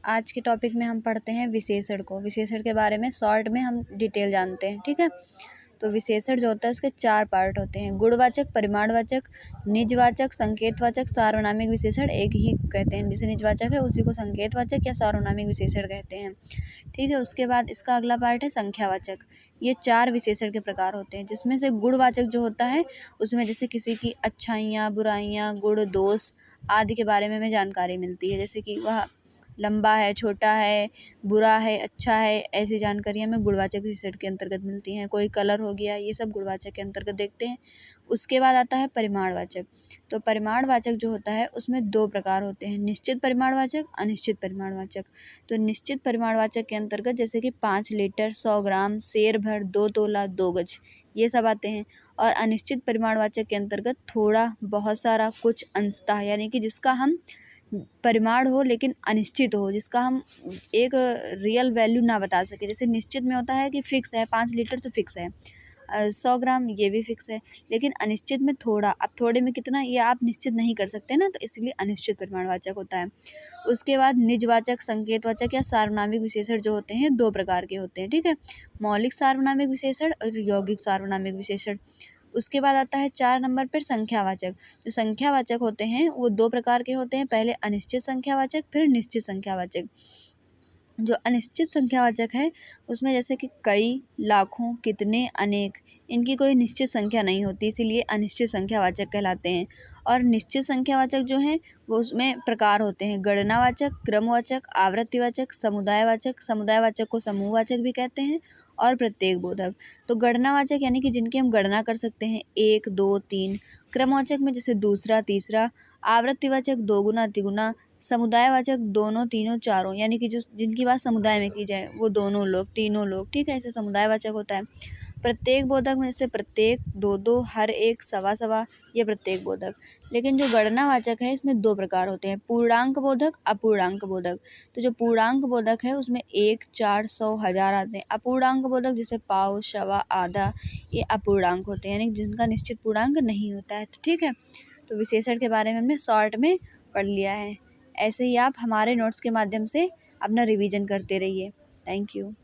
आज के टॉपिक में हम पढ़ते हैं विशेषण को। विशेषण के बारे में शॉर्ट में हम डिटेल जानते हैं, ठीक है। तो विशेषण जो होता है उसके 4 पार्ट होते हैं: गुणवाचक, परिमाणवाचक, निजवाचक, संकेतवाचक। सार्वनामिक विशेषण एक ही कहते हैं, जैसे निजवाचक है उसी को संकेतवाचक या सार्वनामिक विशेषण कहते हैं, ठीक है। उसके बाद इसका अगला पार्ट है संख्यावाचक। ये 4 विशेषण के प्रकार होते हैं, जिसमें से गुणवाचक जो होता है उसमें जैसे किसी की अच्छाइयाँ, बुराइयाँ, गुण, दोष आदि के बारे में हमें जानकारी मिलती है, जैसे कि वह लंबा है, छोटा है, बुरा है, अच्छा है, ऐसी जानकारी हमें गुणवाचक विशेषण के अंतर्गत मिलती हैं। कोई कलर हो गया, ये सब गुणवाचक के अंतर्गत देखते हैं। उसके बाद आता है परिमाणवाचक। तो परिमाणवाचक जो होता है उसमें 2 प्रकार होते हैं: निश्चित परिमाणवाचक, अनिश्चित परिमाणवाचक। तो निश्चित परिमाणवाचक के अंतर्गत जैसे कि 5 लीटर, 100 ग्राम, सेर भर, 2 तोला, 2 गज, ये सब आते हैं। और अनिश्चित परिमाणवाचक के अंतर्गत थोड़ा, बहुत सारा, कुछ, अंशतः, यानी कि जिसका हम परिमाण हो लेकिन अनिश्चित हो, जिसका हम एक रियल वैल्यू ना बता सके। जैसे निश्चित में होता है कि फिक्स है 5 लीटर तो फिक्स है, 100 ग्राम ये भी फिक्स है। लेकिन अनिश्चित में थोड़ा, अब थोड़े में कितना ये आप निश्चित नहीं कर सकते ना, तो इसलिए अनिश्चित परिमाणवाचक होता है। उसके बाद निजवाचक, संकेतवाचक या सार्वनामिक विशेषण जो होते हैं 2 प्रकार के होते हैं, ठीक है। मौलिक सार्वनामिक विशेषण और यौगिक सार्वनामिक विशेषण। उसके बाद आता है 4 नंबर पर संख्यावाचक। जो संख्यावाचक होते हैं वो 2 प्रकार के होते हैं, पहले अनिश्चित संख्यावाचक, फिर निश्चित संख्यावाचक। जो अनिश्चित संख्यावाचक है उसमें जैसे कि कई, लाखों, कितने, अनेक, इनकी कोई निश्चित संख्या नहीं होती, इसीलिए अनिश्चित संख्यावाचक कहलाते हैं। और निश्चित संख्यावाचक जो हैं वो उसमें प्रकार होते हैं: गणनावाचक, क्रमवाचक, आवृत्तिवाचक, समुदायवाचक। समुदायवाचक को समूहवाचक भी कहते हैं, और प्रत्येक बोधक। तो गणनावाचक यानी कि जिनकी हम गणना कर सकते हैं 1, 2, 3। क्रमवाचक में जैसे दूसरा, तीसरा। आवृत्तिवाचक 2 गुना, तिगुना। समुदायवाचक दोनों, तीनों, चारों, यानी कि जो जिनकी बात समुदाय में की जाए वो दोनों लोग, तीनों लोग, ठीक है, ऐसे समुदायवाचक होता है। प्रत्येक बोधक में जैसे प्रत्येक, 2-2, हर एक, सवा-सवा, ये प्रत्येक बोधक। लेकिन जो गणनावाचक है इसमें 2 प्रकार होते हैं: पूर्णांक बोधक, अपूर्णांक बोधक। तो जो पूर्णांक बोधक है उसमें 1, 4, 100, 1000 आते हैं। अपूर्णांक बोधक जैसे पाव, सवा, आधा, ये अपूर्णांक होते हैं, यानी जिनका निश्चित पूर्णांक नहीं होता है, तो ठीक है। तो विशेषण के बारे में हमने शॉर्ट में पढ़ लिया है। ऐसे ही आप हमारे नोट्स के माध्यम से अपना रिवीजन करते रहिए। Thank you.